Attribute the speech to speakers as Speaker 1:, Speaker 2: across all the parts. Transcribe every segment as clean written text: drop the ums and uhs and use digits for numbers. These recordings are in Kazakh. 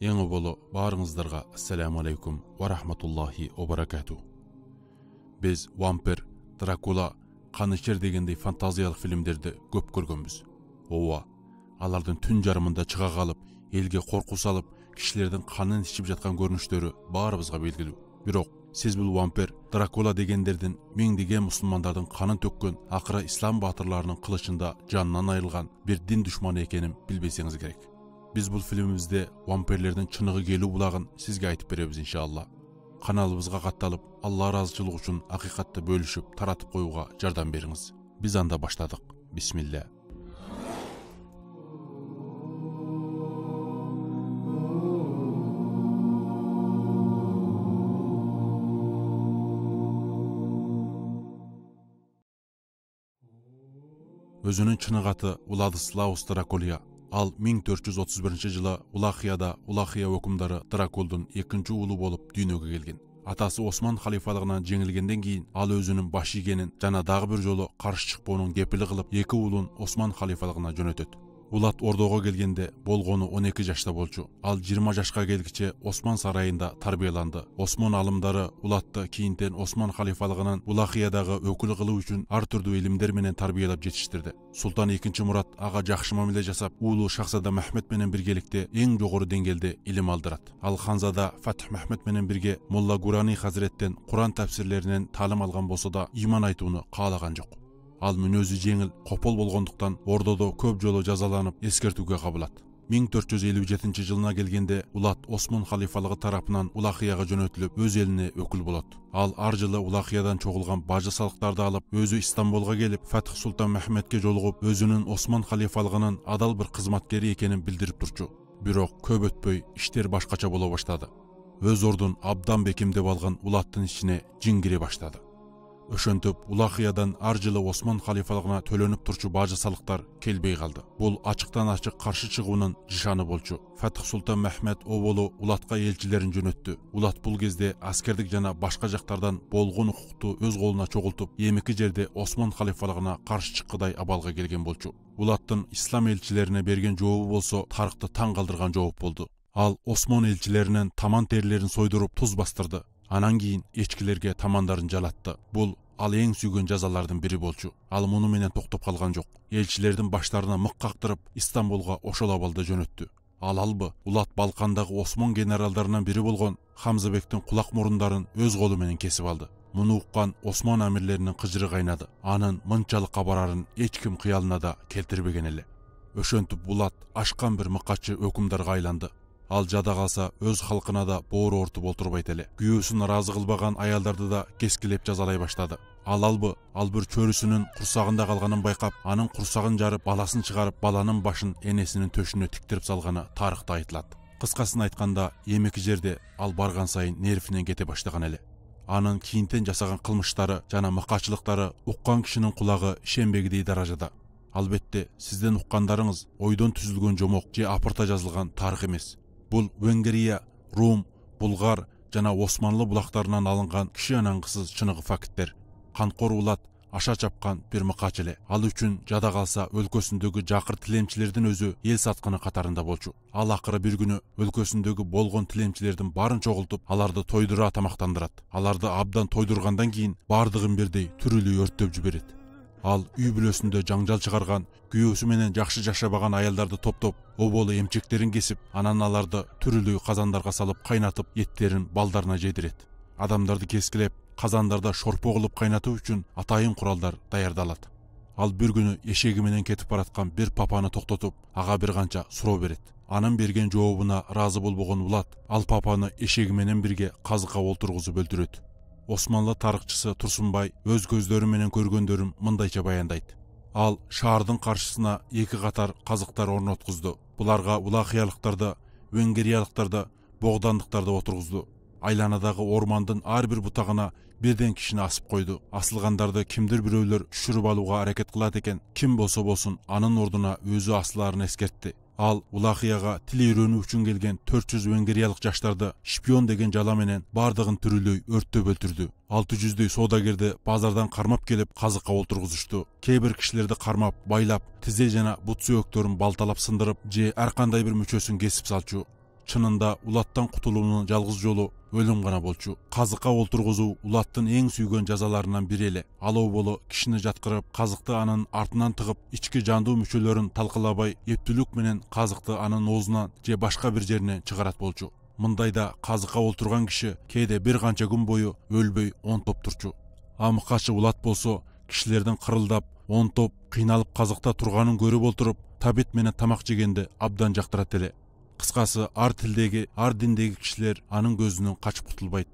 Speaker 1: Еңі болу барыңыздарға ассаламу алейкум ва рахматуллахи ва баракату. Біз вампир, Дракула, қанышер дегендей фантазиялық фильмдерді көп көргенбіз. Ова, алардың түн жарымында шыға қалып, елге қорқу салып, кішілердің қанын ішіп жатқан көрініштері барыбызға белгілі. Бирок, сіз бұл вампир, Дракула дегендердің меңдеген мұсылмандардың қанын төккен, ақыры ислам батырларының қылышында жанынан айырылған бір дин дұшманы екенін білбесеңіз керек. Biz бұл фильмімізде вампирлердің чынығы келу бұлағын сізге айтып береміз иншалла. Каналыбызға қатталып, Алла разычылық үшін ақиқатты бөлішіп, таратып қоюға жардам беріңіз. Біз анда баштадық. Бисмилля. Өзінің чынық аты Владислаус Дракулия. Ал 1431 жылы Улахияда Улахия өкімдары Дракулдың екінші ұлы болып дүниеге келген. Атасы Осман халифалығынан жеңілгенден кейін ал өзінің баш игенін жана дағы бір жолы қарсы шықпауының кепілі қылып, екі ұлын Осман халифалығына жөнөтөт. Улат ордоға келгенде болғаны 12 жашта болчу. Ал 20 жашқа келгіче Осман сарайында тарбияланды. Осман алымдары Улатты кейінтен Осман халифалығынан Улахиядағы өкіл қылу үшін ар түрді илимдер менен тарбиялап жетиштирди. Султан 2 Мурат ага жакшы мамиле жасап, уулу Шахзада Махмед менен биргеликте эң жогору деңгээлде илим алдырат. Ал ханзада Фатх Махмед менен бирге Молла Гурани хазреттен Куран тафсирлеринен таалим алган болсо да иман айтууну каалаган жок. Ал мүнөзү жеңіл, қопол болғандықтан ордодо көп жолы жазаланып, ескертуге қабылат. 1457 жылына келгенде Улат Осман халифалығы тарапынан Улахияға жөнөтүлүп, өз еліне өкіл болот. Ал ар жылы Улахиядан чогулган бажы салыктарды алып, өзү Истанбулга келип, Фатх Султан Махмедке жолугуп, өзүнүн Осман халифалығынын адал бір кызматкери экенин билдирип турчу. Бирок көп өтпөй иштер башкача боло баштады. Өз ордун абдан бекемдеп алган Улаттын ичине жин кире баштады. Ошентип Улахиядан ар жылы Осман халифалығына төлөнүп турчу бажы салыктар келбей калды. Бул ачыктан ачык каршы чыгуунун жишаны болчу. Фатх Султан Махмед оболу Улатка элчилерин жөнөттү. Улат бул кезде аскердик жана башка жактардан болгон укукту өз колуна чогултуп, эмики жерде Осман халифалығына каршы чыккыдай абалга келген болчу. Улаттын ислам элчилерине берген жообу болсо тарыхты таң калтырган жооп болду. Ал Осман элчилеринин таман терилерин сойдуруп туз бастырды. Анан кийин эчкилерге тамандарын жалатты. Бул ал эң сүйгөн жазалардын бири болчу. Ал муну менен токтоп калган жок. Элчилердин баштарына мык кактырып, Истанбулга ошол абалда жөнөттү. Ал албы Улат Балкандагы Осман генералдарынан бири болгон Хамзабектин кулак мурундарын өз колу менен кесип алды. Муну уккан Осман амирлеринин кыжыры кайнады. Анын мынчалыкка барарын эч ким кыялына да келтирбеген эле. Ошентип Улат ашкан бир мыкачы өкүмдарга айланды. Ал жада калса өз халкына да боору ортуп олтурбайт эле. Күйөөсүн ыраазы кылбаган аялдарды да кескилеп жазалай баштады. Ал бир чөрүсүнүн курсагында калганын байкап, анын курсагын жарып, баласын чыгарып, баланын башын энесинин төшүнө тиктирип салганы тарыхта айтылат. Кыскасын айтканда, эмеки жерде ал барган сайын нервинен кете баштаган эле. Анын кийинтен жасаган кылмыштары жана мыкачылыктары уккан кишинин кулагы шембегидей даражада. Албетте, сизден уккандарыңыз ойдон түзүлгөн жомок же апырта жазылган тарых эмес. Бул Венгрия, Рум, Булгар жана Османлы булактарынан алынган киши анаңгысыз чыныгы факттер. Канкор Улат аша чапкан бир мыкач эле. Ал үчүн жада калса өлкөсүндөгү жакыр тилемчилердин өзү эл сатканы катарында болчу. Ал акыры бир күнү өлкөсүндөгү болгон тилемчилердин барын чогултуп, аларды тойдура тамактандырат. Аларды абдан тойдургандан кийин бардыгын бирдей түрүлү өрттөп жиберет. Ал үй бүлөсүндө жаңжал чыгарган, күйөөсү менен жакшы жашабаган аялдарды топтоп, оболу эмчектерин кесип, анан аларды түрүлүү казандарга салып кайнатып, еттерин балдарына жедирет. Адамдарды кескилеп, казандарда шорпо кылып кайнатуу үчүн атайын куралдар даярдалат. Ал бир күнү эшеги менен кетип бараткан бир папаны токтотуп, ага бир канча суроо берет. Анын берген жообуна ыраазы болбогон Улат, ал папаны эшеги менен бирге казыкка олтургузуп өлтүрөт. Османлы тарыхчысы Турсунбай өз көздөрү менен көргөндөрүн мындайча баяндайт. Ал шаардын каршысына 2 катар казыктар орноткузду. Буларга улахиялыктарды, венгриялыктарды, богдандыктарды отургузду. Айланадагы ормандын ар бир бутагына бирден кишини асып койду. Асылгандарды кимдир бирөөлөр түшүрүп алууга аракет кылат экен. Ким болсо болсун анын ордуна өзү асылаарын эскертти. Ал Улахияга тил үйрөнүү үчүн келген 400 венгриялык жаштарды шпион деген жала менен бардыгын түрүлөй өрттөп өлтүрдү. 600дөй соодагерди базардан кармап келип казыкка олтургузушту. Кээ бир кишилерди кармап, байлап, тизе жана бут сөөктөрүн балталап сындырып, же ар кандай бир мүчөсүн кесип салчу. Çınında ulattan kutuluğunun жалгыз жолу ölüm gana bolçu. Kazıkka olturguzu ulattın en süygen jazalarından biri ele. Aloo bolu kişini jatkırıp, kazıkты anın артынан тыгып, içki jandu мүчөлөрүн talkılabay, eptülük menen kazıkты anın ozundan je başka bir жеринен çıgarat bolçu. Мындайда kazıkka olturgan kişi кейде bir kança gün boyu ölböy онтоп turçu. Amıkaçı ulat bolso, kişilerden kırıldap, онтоп, kıynalıp kazıkta turganın görüp olturup, tabet menen tamak jegенди abdan jaktırat ele. Kıskası ar tildegi, ar dindegi kişiler anın gözünün kaçıp kutulbaydı.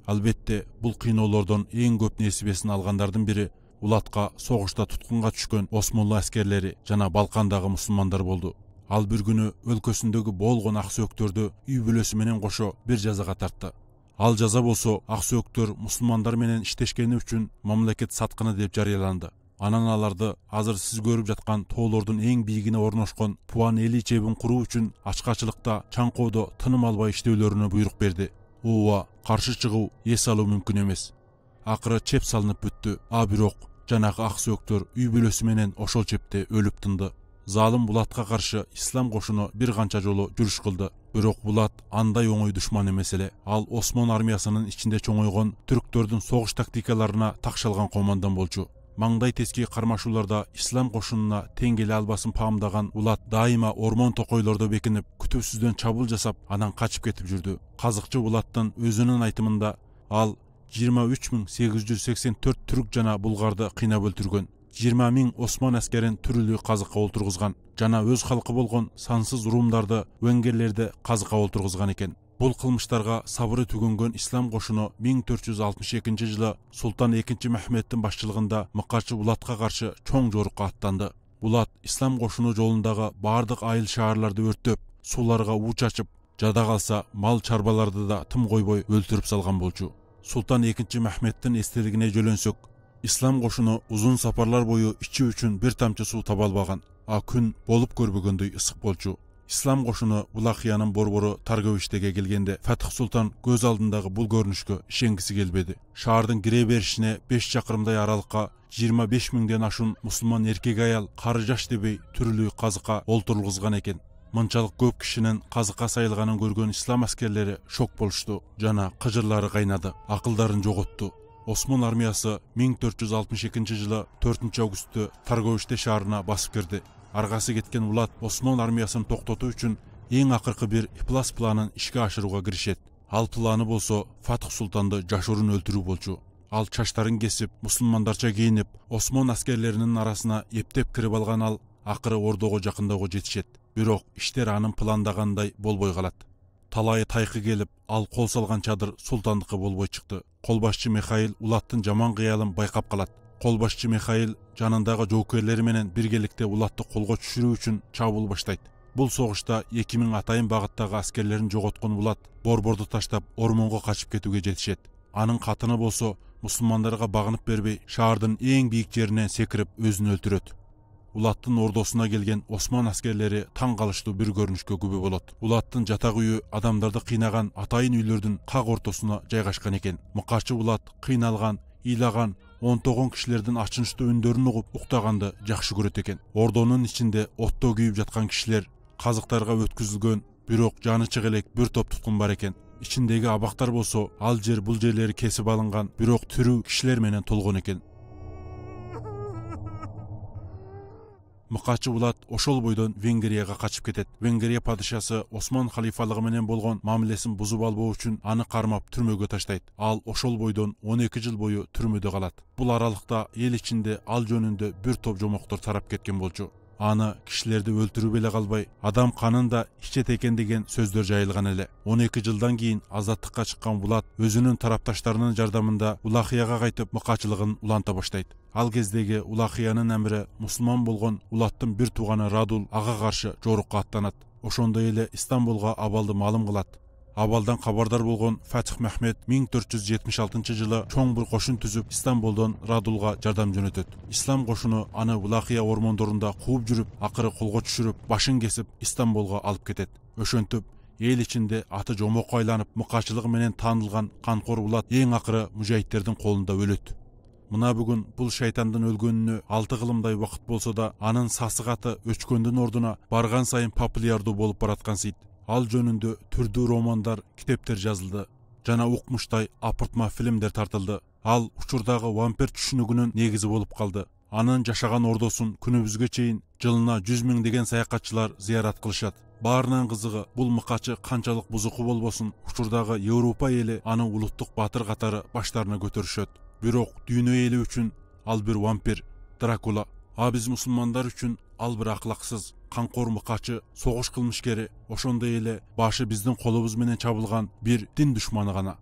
Speaker 1: Albette bul kıynoolordan en köp nesibesini algandardın biri ulatqa soğuşta tutkunga düşkön Osmanlı askerleri jana Balkandağı musulmandar boldu. Al bir günü өлкөсүндөгү болгон аксөөктөрдү үй бүлөсү менен кошо bir жазага тартты. Ал жаза болсо аксөөктөр мусулмандар менен иштешкени үчүн мамлекет саткыны деп жарыяланды. Анан аларды азыр сиз көрүп жаткан тоолордун эң бийигине орношкон Пуан эли чебин куруу үчүн ачкачылыкта чаңкоодо тыным албай иштөөлөрүнө буйрук берди. Ооба, каршы чыгуу, эс алуу мүмкүн эмес. Акыры чеп салынып бүттү. А бирок жанагы аксөөктөр үй бүлөсү менен ошол чепте өлүп тынды. Залым Булатка каршы ислам кошуну bir канча жолу жүрүш кылды. Бирок Булат андай оңой душман эмес эле. Ал Осман армиясынын ичинде чоңойгон түрктөрдүн согуш тактикаларына такшалган командан болчу. Маңдай тески кармашууларда ислам кошунуна тең келе албасын паамдаган Булат дайыма ормон токойлордо бекинип, күтүүсүздөн чабуул жасап, анан качып кетип жүрдү. Казыкчы Булаттын өзүнүн айтымында ал 23.884 түрк жана булгарды кыйнап өлтүргөн. 20.000 Osman askerin türlü kazıkka olturguzgan. Jana öz halkı bolgon sansız Rumdарды, Венгерлерди kazıkka olturguzgan eken. Bul kılmışlarga sabırı tügөнгөн İslam koşunu 1462 жылы Sultan II Mehmet'in başçılığında Mıkaçı Bulat'a karşı çoğun jorukka attandı. Bulat İslam koşunu jolundağı bardık ayıl şaharlarda örtöp, sularga uç açıp, jada kalsa mal çarbalarda da tım koyboy öldürüp salgan bolçu. Sultan II Mehmet'in esteligine jölönsök, İslam koşunu uzun saparlar boyu içi üçün bir tamçı su taба албаган, a күн bolup көрбөгөндөй ысык болчу. İslam koşunu Ulakhiyanın borboru Targoviştege kelgende Fatih Sultan göz aldındagı bul görünüşkö işengisi kelbedi. Şaardын kire berişine 5 çakırımday aralıkka 25.000'den aşun musulman erkek ayal karı jaş debey türlü kazıka olturulguzgan eken. Mınçalık köp kişinin kazıka sayılganın görgön İslam askerleri şok boluştu. Jana kıjırları kaynadı, akılların jogottu. Osman armiyası 1462 жылы 4 август'ta Targovişte şaharına basıp kirdi. Argası ketken Bulat Osman armiyasını toktotуу үчүн эң акыркы bir iplas planын ишке ашырууга киришет. Ал планы болсо Fatih Sultanды жашырын өлтүрүү болчу. Ал чачтарын кесип, мусулмандарча кийинип, Osman askerlerinin arasına ептеп кирип алган ал акыры ордого жакындоого жетишет. Бирок иштер анын пландагандай болбой калат. Талайы тайкы келип, ал кол салган чадыр султандыкы болбой чыкты. Колбашчы Михаил Улаттын жаман кыялын байкап калат. Колбашчы Михаил жанындагы жоокерлери менен биргеликте Улатты колго түшүрүү үчүн чабуул баштайт. Бул согушта 2000 атайын багыттагы аскерлерин жоготкон Улат борборду таштап ормонго качып кетүүгө жетишет. Анын катыны болсо мусулмандарга багынып бербей, шаардын эң бийик жеринен секирип өзүн өлтүрөт. Улаттын ордосуна келген Осман аскерлери таң калыштуу bir көрүнүшкө күбө болот. Улаттын жатак үйү адамдарды кыйнаган атайын үйлөрдүн как ортосуна жайгашкан экен. Мыкачы Улат кыйналган, ыйлаган, онтогон кишилердин ачынычтуу үндөрүн угуп уктаганды жакшы көрөт экен. Ордонун ичинде отто күйүп жаткан кишилер, казыктарга өткүзүлгөн, бирок жаны чык элек bir топ туткун бар экен. İçindegi абактар болсо ал жер бул жерлери кесип алынган, бирок тирүү кишилер менен толгон экен. Мыкачы Булат ошол бойдон Венгрияга качып кетет. Венгрия падышасы Осман халифалыгы менен болгон мамилесин бузуп албоо үчүн аны кармап түрмөгө таштайт. Ал ошол бойдон 12 жыл бою түрмөдө калат. Бул аралыкта эл ичинде ал жөнүндө bir топ жомоктор тарап кеткен болчу. Аны кишилерди өлтүрүп эле калбай, адам канын да ичет экен деген сөздөр жайылган эле. 12 жылдан кийин азаттыкка чыккан Булат өзүнүн тарапташтарынын жардамында Улахияга кайтып мыкачылыгын уланта баштайт. Ал кездеги Улахиянын амири мусулман болгон Улаттын bir тууганы Радул ага каршы жорукка аттанат. Ошондой эле Истанбулга абалды малым кылат. Абалдан кабардар болгон Fatih Mehmet 1476 жылы чоң bir кошун түзүп Истанбулдон Радулга жардам жөнөтөт. Ислам кошуну аны Улахия ормондорунда кууп жүрүп, акыры колго түшүрүп, башын кесип Истанбулга алып кетет. Ошентип эл ичинде аты жомокко айланып, мыкачылыгы менен таанылган канкор Булат эң акыры мужахиттердин колунда өлөт. Мына бүгүн бул шайтандын өлгөнүнө 6 кылымдай убакыт болсо да, анын сасык аты өчкөндүн ордуна барган сайын популярдуу болуп бараткан сыйт. Al jönündө türdүү romandar, kitepler yazıldı. Jana ukmuştay apırtma filmler tartıldı. Al uçurdagı vampir түшүнүгүнүн negizi bolup kaldı. Anın jaşagan ordosun күнүбүзгө чейин жылына 100 000 деген саякатчылар зыярат кылышат. Баарынан кызыгы бул мыкачы канчалык бузуку болбосун учурдагы Европа эли аны улуттук батыр катары баштарына көтөрүшөт. Бирок дүйнө эли үчүн ал бир вампир, Дракула. А биз мусулмандар үчүн ал бир аклаксыз, канкор мыкачы, согуш кылмышкери, ошондой эле башы биздин колубуз менен чабылган бир дин душманы гана.